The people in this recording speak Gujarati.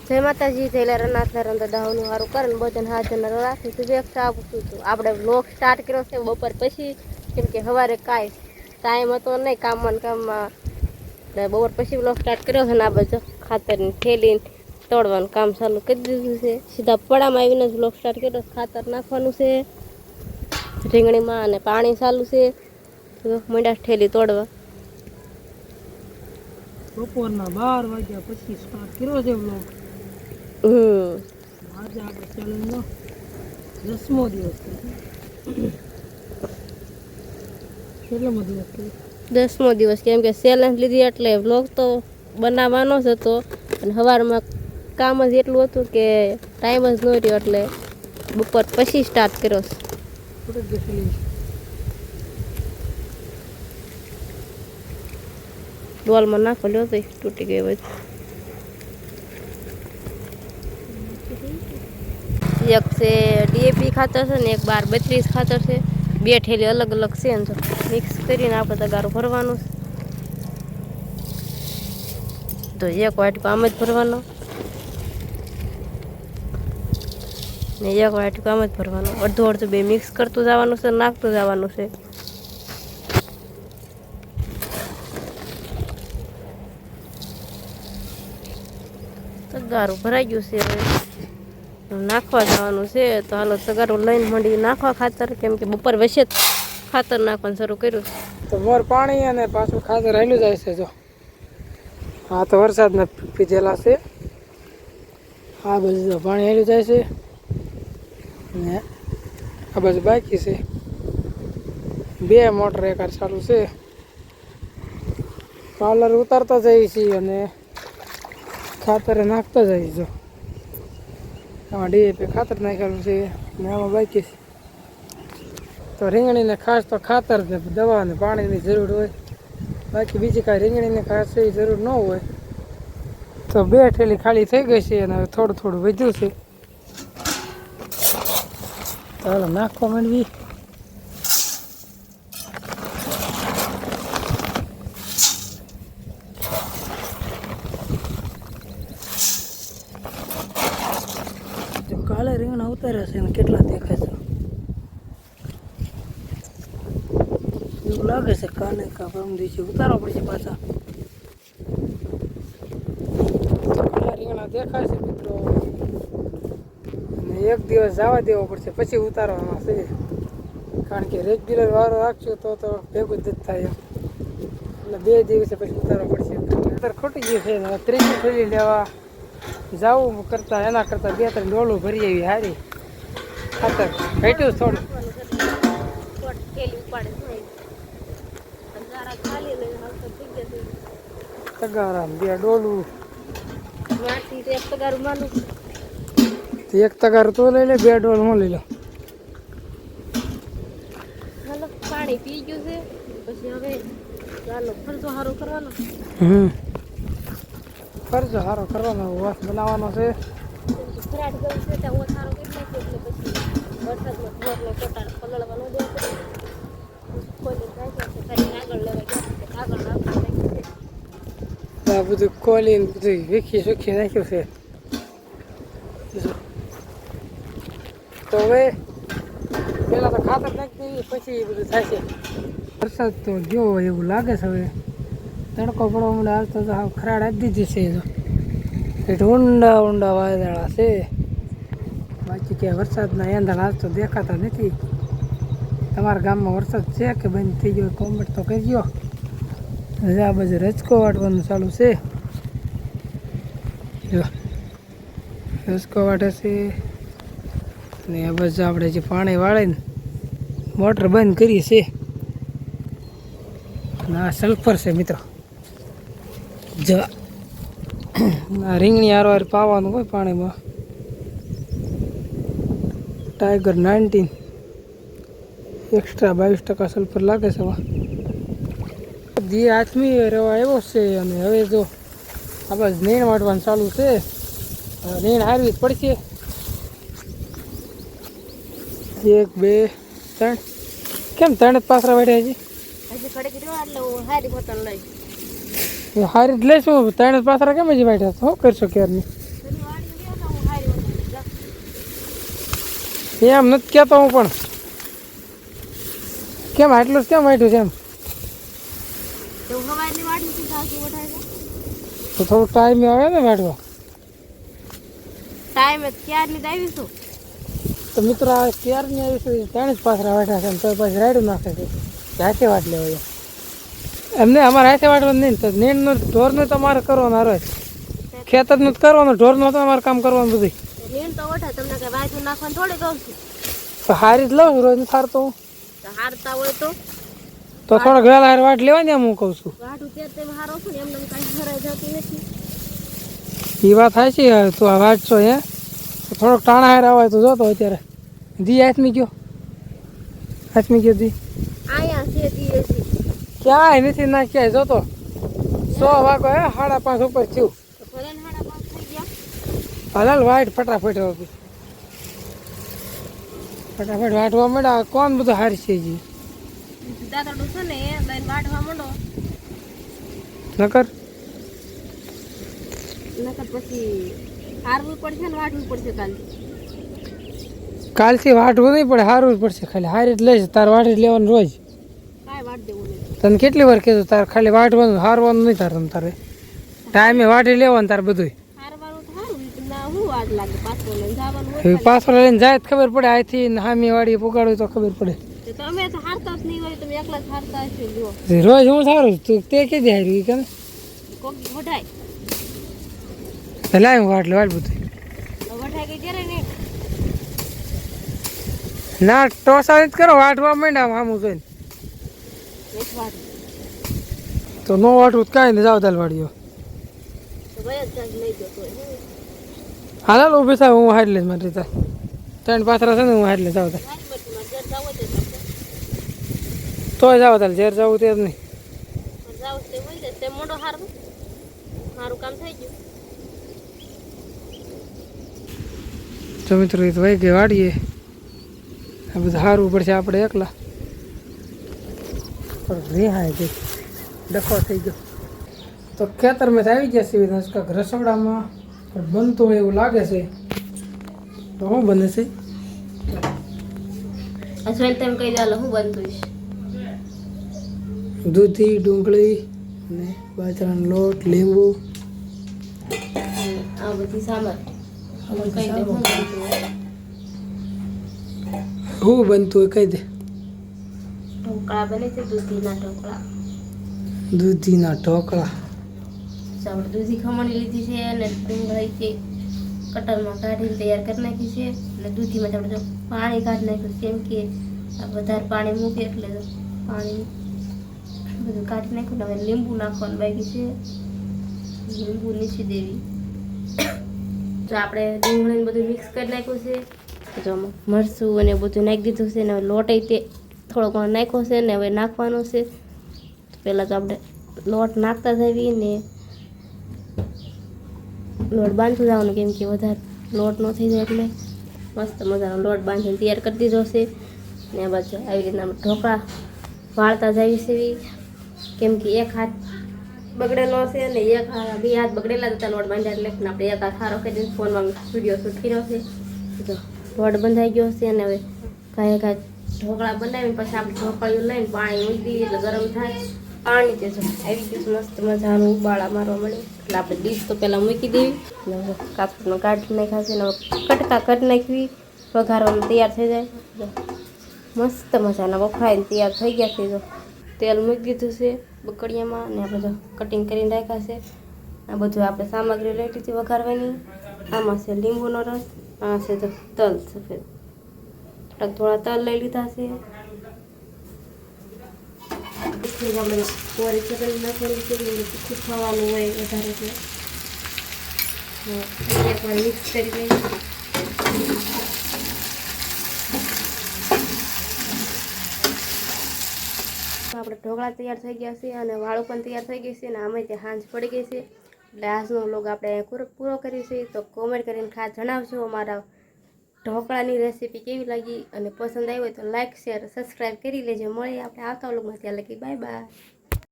જય માતાજી થયેલા રનાથના રંધા દાવનું સારું કરે ને બધાને હાજર રાખી શુભેચ્છા આપું છું. આપણે વ્લોગ સ્ટાર્ટ કર્યો છે બપોર પછી, કેમ કે સવારે કાંઈ ટાઈમ હતો નહીં કામમાં એટલે બપોર પછી વ્લોગ સ્ટાર્ટ કર્યો છે ને આ બધું ખાતરની થેલી તોડવાનું કામ ચાલુ કરી દીધું છે. સીધા પડામાં આવીને જ વ્લોગ સ્ટાર્ટ કર્યો. ખાતર નાખવાનું છે રીંગણીમાં અને પાણી ચાલુ છે. મંડા ઠેલી તોડવા બપોરના 12 વાગ્યા પછી સ્ટાર્ટ કર્યો છે વ્લોગ. આજે આપણે ચેલેન્જનો 10મો દિવસ છે. કેટલામો દિવસ છે? 10મો દિવસ, કેમ કે ચેલેન્જ લીધી એટલે વ્લોગ તો બનાવવાનો જ હતો અને સવારમાં કામ જ એટલું હતું કે ટાઈમ જ ન રહ્યો એટલે બપોર પછી સ્ટાર્ટ કર્યો. ડોલમાં નાખો લ્યો તો તૂટી ગઈ હોય. એક છે ડીએપી ખાતર છે ને એક 12-32 ખાતર છે. બે ઠેલી અલગ અલગ છે ને મિક્સ કરીને આપણે તગારું ભરવાનું તો એક વાટકો આમ જ ભરવાનો ને એક વાટકો આમ જ ભરવાનો. અડધું અડધું બે મિક્સ કરતું જવાનું છે, નાખતું જવાનું છે. તગારું ભરાઈ ગયું છે, હવે નાખવા જવાનું છે. તો હાલો તગારું લઈને મંડી નાખવા ખાતર, કેમ કે બપોર વચ્ચે જ ખાતર નાખવાનું શરૂ કર્યું. તો મોર પાણી અને પાછું ખાતર હાલ્યું જાય છે. જો હા તો વરસાદના પીધેલા છે. આ બાજુ પાણી હાલ્યું જાય છે ને આ બાજુ બાકી છે. બે મોટર એકાર ચાલુ છે. પાર્લર ઉતારતા જઈએ છીએ અને ખાતર નાખતા જઈએ. જો આમાં ડીએપી ખાતર નાખેલું છે ને આમાં બાકી છે. તો રીંગણીને ખાસ તો ખાતર ને દવા ને પાણીની જરૂર હોય, બાકી બીજી કાંઈ રીંગણીને ખાસ એવી જરૂર ન હોય. તો બે ઠેલી ખાલી થઈ ગઈ છે અને હવે થોડું થોડું વધ્યું છે. તો હાલો નાખવા માંડવી. કાલે રીંગણા ઉતાર્યા છે ને કેટલા દેખાય છે એવું લાગે છે. કાલે કા પરમ દિવસે ઉતારવા પડશે પાછા. કાલા રીંગણા દેખાય છે મિત્રો, અને એક દિવસ જવા દેવો પડશે પછી ઉતારવાના છે. કારણ કે રેગ્યુલર વારો રાખશું તો ભેગું જ થાય એટલે 2 દિવસે પછી ઉતારવા પડશે. ખાતર ખોટી ગયું છે ને ત્રીજી થેલી લેવા જવું કરતા એના કરતાં 2-3 ડોલું ભરી આવી હારી. ખાતર ઘટ્યું થોડું. તગારા 2 ડોલું એક તગારું તો લઈ લે, 2 ડોલ હું લઈ લો. પાણી પી ગયું છે પછી હવે ચાલો ખર્ચો સારો કરવાનો. ખર્ચો સારો કરવાનો, વાસ બનાવવાનો છે. ખરાટ ગયું છે ત્યાં સારો કરી નાખ્યો એટલે પછી વરસાદમાં ઘરનો કોટાર પલળવાનો દે કોઈ નાખ્યો છે આગળ લેવા ગયા આગળ નાખ્યું છે. આ બધું કોલીને બધું વીખી સુખી નાખ્યું છે. તો હવે પેલા તો ખાતર નાખી દઈએ પછી બધું થાય છે. વરસાદ તો ગયો એવું લાગે છે. હવે તડકો પડવા મને આવતો તો હાવ ખરાડ આપી દીધી છે. તો ઊંડા ઊંડા વાદળા છે, બાકી કે વરસાદના એંધાણ આજ તો દેખાતા નથી. તમારા ગામમાં વરસાદ છે કે બંધ થઈ ગયો કોમેન્ટ તો કરજો. આ બાજુ રચકો વાટવાનું ચાલુ છે. જો રચકો વાટે છે ને આ બાજુ આપણે જે પાણી વાળીને મોટર બંધ કરી છે. આ સલ્ફર છે મિત્રો. જો આ રીંગણી હારવાર પાવાનું હોય પાણીમાં. ટાઈગર 19 એક્સ્ટ્રા 22% સલ્ફર લાગે છે. જે આથમી રવા આવ્યો છે અને હવે જો આ બસ નીણ વાટવાનું ચાલુ છે. નીણ હારવી જ પડશે. 1 2 3 કેમ 3 જ પાસરા વાટ્યા હજી? હારી જ લઈશું. 3 જ પાસરા કેમ હજી વાટ્યા? શું કરશો ક્યારની? એમ નથી કહેતો હું, પણ કેમ આટલું જ કેમ વાટ્યું છે એમ? તો હવારની વાડી થી સાસુ વઢાય તો થોડું ટાઈમ આવે ને વાટવા. ટાઈમ ક્યારની જ આવીશું. તો મિત્રો આ ક્યારની આવી ત્રણ જ પાથરા વાટ્યા છે ને તો પછી રાયડું નાખે છે. હાથે વાટ લેવા એમને અમારે હાથે વાટવાનું નહીં. તો નીણનું ઢોરનું તમારે કરવાનું રોજ. ખેતરનું જ કરવાનું, ઢોરનું તો અમારે કામ કરવાનું બધું. નીણ તો વઢા, તમને કઈ વાયતું નાખવાનું થોડી કહું છું. તો હારી જ લઉં રોજ નથી હારતો હું. તો હારતા હોય તો થોડોક વહેલા હાર વાટ લેવાની એમ હું કહું છું. વાટું ત્યાં તેમ હારો છું ને એમને કાંઈ હરાઈ જતી નથી. એ વાત થાય છે. તો આ વાંચશો હે તો થોડોક ટાણા હાર આવે તો જોતો અત્યારે દી હાથમી ગયો. હાથમી ગયો દી અહીંયા છે દીએ છે. ક્યાંય નથી ના ક્યાંય જોતો 100 વાગો હે 5:30 ઉપર થયું. તો ભલે ને 5:30 થઈ ગયા. હાલ વાઈટ ફટાફટ ફટાફટ વાટવા માંડ્યા. કોણ બધું હારી છે જી દાદાડું છે ને એ લઈને વાટવા માંડો. નકર પછી હારવું પડશે ને વાટવું પડશે કાલથી વાટવું નહીં પડે, હારવું જ પડશે. ખાલી હારી જ લઈશ તાર વાટી જ લેવાનું રોજ. કાંઈ વાટ દેવું નહીં. તને કેટલી વાર કીધું તાર ખાલી વાટવાનું, હારવાનું નહીં તારે. તારે ટાઈમે વાટી લેવાનું તાર બધું. હારવાનું તો હારું ના હું વાટ લાગે પાછો લઈને જવાનું હોય. પાછળ લઈને જાય તો ખબર પડે. અહીંથી હામી વાડી પુગાડું તો ખબર પડે. તમે તો હારતા જ નહીં હોય, તમે એકલા જ હારતા હશો. જુઓ રોજ હું સારું તું તે કીધી હારી કે કોક વઢાય લાય હું વાટ બધું વઢાય કે ક્યારે નહીં. ના ટોસા જ કરો, વાટવા માંડ્યા આમ જોઈને. એક વાટ તો નો વાટવું તો કાંઈ નહીં. જાવ દાલ વાડીઓ તો ભાઈ જ ચાર્જ લઈ જતો હોય. હાલ ઊભી થાય, હું હારી લઈશ મારી રીતે. 3 પાથરા છે ને હું હારી લઈશ. જાવ તાલ તોય જાવ તાલ ઝેર જવું તે જ નહીં. જાવ તે હોય જાય તે મોટો હારું મારું કામ થઈ ગયું. જો મિત્રો એ તો વહી ગઈ વાડીએ. આ બધું હારવું પડશે આપણે એકલા. પણ રેહાય ગઈ, ડખો થઈ ગયો. તો ખેતરમાં તો આવી ગયા છે કાંઈક રસોડામાં પણ બનતું હોય એવું લાગે છે. તો શું બને છે? અસલ તેમ કહી દે હું બનતું છે. દૂધી, ડુંગળી ને બાજરાનો લોટ, લીંબુ આ બધી સામાન કહી દે હું બનતું હોય. શું બનતું હોય કહી દે. ઢોકળા બને છે, દૂધીના ઢોકળા. દૂધીના ઢોકળા. આપણે દૂધી ખમણી લીધી છે અને ડુંગળી કટરમાં કાઢીને તૈયાર કરી નાખી છે. અને દૂધીમાં આપણે જો પાણી કાઢી નાખ્યું છે. કેમ કે આ વધારે પાણી મૂકે એટલે પાણી બધું કાઢી નાખ્યું. હવે લીંબુ નાખવાનું બાકી છે, લીંબુ નીચી દેવી. તો આપણે ડુંગળીને બધું મિક્સ કરી નાખ્યું છે. જો મરચું અને બધું નાખી દીધું છે. ને હવે લોટ તે થોડો ઘણો નાખ્યો છે ને હવે નાખવાનો છે. પહેલાં તો આપણે લોટ નાખતા જઈએ ને લોટ બાંધતું જવાનું. કેમ કે વધારે લોટ ન થઈ જાય એટલે મસ્ત મજાનો લોટ બાંધીને તૈયાર કરી દીધો છે. ને આ બાજુ આવી રીતના ઢોકળા વાળતા જઈએ છે. કેમ કે એક હાથ બગડેલો છે અને એક બે હાથ બગડેલા હતા લોટ બાંધ્યા એટલે આપણે એક હાથ સારો કરીને ફોનમાં વિડીયો શૂટ કર્યો છે. તો લોટ બંધાઈ ગયો છે અને હવે કાંઈ ઢોકળા બનાવીને પછી આપણે ઢોકળીઓ લઈને પાણી મૂકી દઈએ એટલે ગરમ થાય. પાણી તે જો આવી ગયું મસ્ત મજાનું ઉબાળા મારવા મળે એટલે આપણે ડીશ તો પહેલાં મૂકી દેવી. કાચનો કાઢી નાખ્યા છે ને કટકા કરી નાખવી. વઘારવાનું તૈયાર થઈ જાય. જો મસ્ત મજાના વફરાઈને તૈયાર થઈ ગયા છે. જો તેલ મૂકી દીધું છે બકડિયામાં અને આપણે જો કટિંગ કરીને રાખ્યા છે. આ બધું આપણે સામગ્રી લઈ લીધી વઘારવાની. આમાં છે લીંબુનો રસ, આ છે જો તલ સફેદ. થોડા તલ લઈ લીધા છે. આપણે કોરી ચટણી નાખવાની છે. તીખું ખાવાનું હોય વધારે છે. એકવાર મિક્સ કરી લઈએ. આપણે ઢોકળા તૈયાર થઈ ગયા છે અને વાળું પણ તૈયાર થઈ ગઈ છે અને આમે ત્યાં સાંજ પડી ગઈ છે. એટલે આજનો વ્લોગ આપણે પૂરો કરીશું. તો કોમેન્ટ કરીને ખાસ જણાવજો અમારા ઢોકળાની રેસીપી કેવી લાગી અને પસંદ આવી હોય તો લાઇક, શેર, સબસ્ક્રાઈબ કરી લેજો. મળીએ આપણે આવતા વ્લોગમાં. ત્યાં લગી બાય બાય.